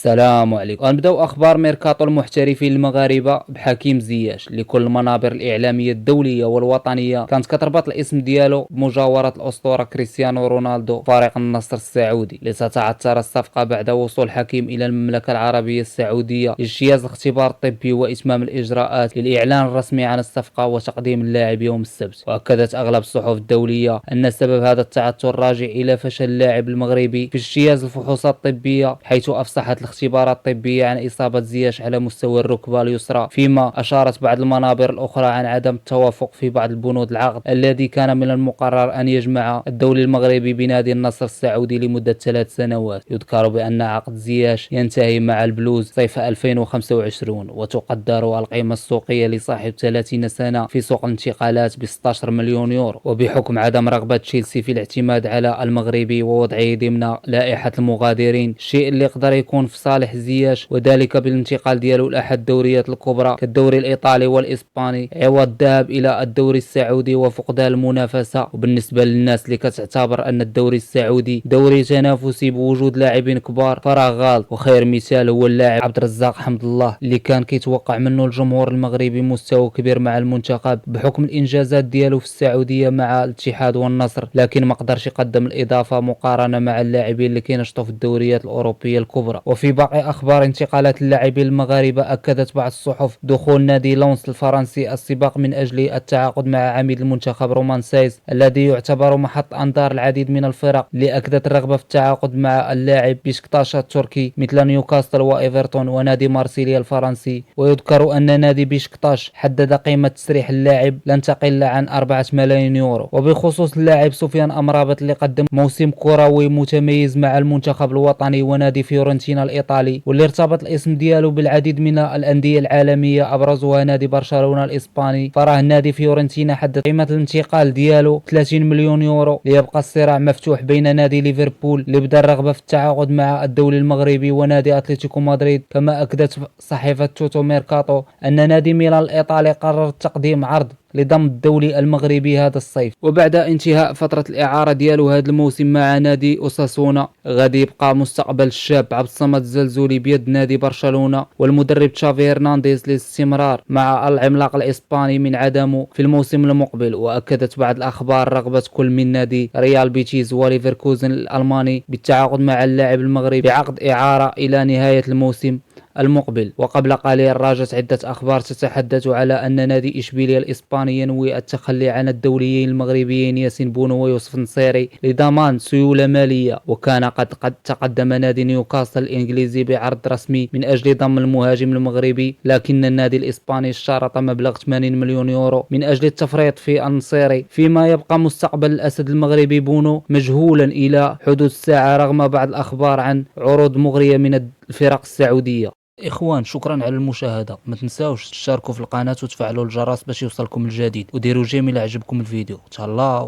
السلام عليكم. غنبداو اخبار ميركاتو المحترفين المغاربه بحكيم زياش اللي كل المنابر الاعلاميه الدوليه والوطنيه كانت كتربط الاسم ديالو بمجاوره الاسطوره كريستيانو رونالدو فريق النصر السعودي، لتتعثر الصفقه بعد وصول حكيم الى المملكه العربيه السعوديه لاجتياز الاختبار الطبي واتمام الاجراءات للاعلان الرسمي عن الصفقه وتقديم اللاعب يوم السبت. واكدت اغلب الصحف الدوليه ان سبب هذا التعثر راجع الى فشل اللاعب المغربي في اجتياز الفحوصات الطبيه، حيث افصحت الاختبارات الطبية عن إصابة زياش على مستوى الركبة اليسرى، فيما أشارت بعض المنابر الأخرى عن عدم التوافق في بعض البنود العقد الذي كان من المقرر أن يجمع الدولي المغربي بنادي النصر السعودي لمدة 3 سنوات. يذكر بأن عقد زياش ينتهي مع البلوز صيف 2025، وتقدر القيمة السوقية لصاحب 30 سنة في سوق الانتقالات ب 16 مليون يورو. وبحكم عدم رغبة تشيلسي في الاعتماد على المغربي ووضعه ضمن لائحة المغادرين، الشيء اللي يقدر يكون في صالح زياش، وذلك بالانتقال ديالو لاحد الدوريات الكبرى كالدوري الايطالي والاسباني عوض الذهاب الى الدوري السعودي وفقدان المنافسه. وبالنسبه للناس اللي كتعتبر ان الدوري السعودي دوري تنافسي بوجود لاعبين كبار فراه غلط، وخير مثال هو اللاعب عبد الرزاق حمد الله اللي كان كيتوقع منه الجمهور المغربي مستوى كبير مع المنتخب بحكم الانجازات ديالو في السعوديه مع الاتحاد والنصر، لكن ما قدرش يقدم الاضافه مقارنه مع اللاعبين اللي كينشطوا في الدوريات الاوروبيه الكبرى. وفي باقي اخبار انتقالات اللاعبين المغاربه، اكدت بعض الصحف دخول نادي لونس الفرنسي السباق من اجل التعاقد مع عميد المنتخب رومان سايس الذي يعتبر محط انظار العديد من الفرق اللي اكدت الرغبه في التعاقد مع اللاعب بشكتاش التركي مثل نيوكاسل وايفرتون ونادي مارسيليا الفرنسي. ويذكر ان نادي بشكتاش حدد قيمه تسريح اللاعب لن تقل عن 4 ملايين يورو. وبخصوص اللاعب سفيان امرابط اللي قدم موسم كروي متميز مع المنتخب الوطني ونادي فيورنتينا الايطالي، واللي ارتبط الاسم ديالو بالعديد من الانديه العالميه ابرزها نادي برشلونه الاسباني، فراه نادي فيورنتينا حدد قيمه الانتقال ديالو 30 مليون يورو، ليبقى الصراع مفتوح بين نادي ليفربول اللي بدا الرغبه في التعاقد مع الدولي المغربي ونادي اتلتيكو مدريد. كما اكدت صحيفه توتو ميركاتو ان نادي ميلان الايطالي قرر تقديم عرض لضم الدولي المغربي هذا الصيف. وبعد انتهاء فترة الإعارة ديالو هذا الموسم مع نادي أوساسونا، غادي يبقى مستقبل الشاب عبد الصمد الزلزولي بيد نادي برشلونة والمدرب تشافي هرنانديز للاستمرار مع العملاق الإسباني من عدمه في الموسم المقبل. وأكدت بعض الأخبار رغبة كل من نادي ريال بيتيز وليفركوزن الألماني بالتعاقد مع اللاعب المغربي بعقد إعارة إلى نهاية الموسم المقبل. وقبل قليل راجت عدة أخبار تتحدث على أن نادي إشبيلية الإسباني ينوي التخلي عن الدوليين المغربيين ياسين بونو ويوسف نصيري لضمان سيولة مالية. وكان قد تقدم نادي نيوكاسل الإنجليزي بعرض رسمي من أجل ضم المهاجم المغربي، لكن النادي الإسباني اشترط مبلغ 80 مليون يورو من أجل التفريط في النصيري، فيما يبقى مستقبل الأسد المغربي بونو مجهولا إلى حدود الساعة رغم بعض الأخبار عن عروض مغرية من الفرق السعودية. اخوان، شكرا على المشاهده، ما تنساوش تشتركوا في القناه وتفعلوا الجرس باش يوصلكم الجديد، وديروا جيم الى عجبكم الفيديو. تهلاو.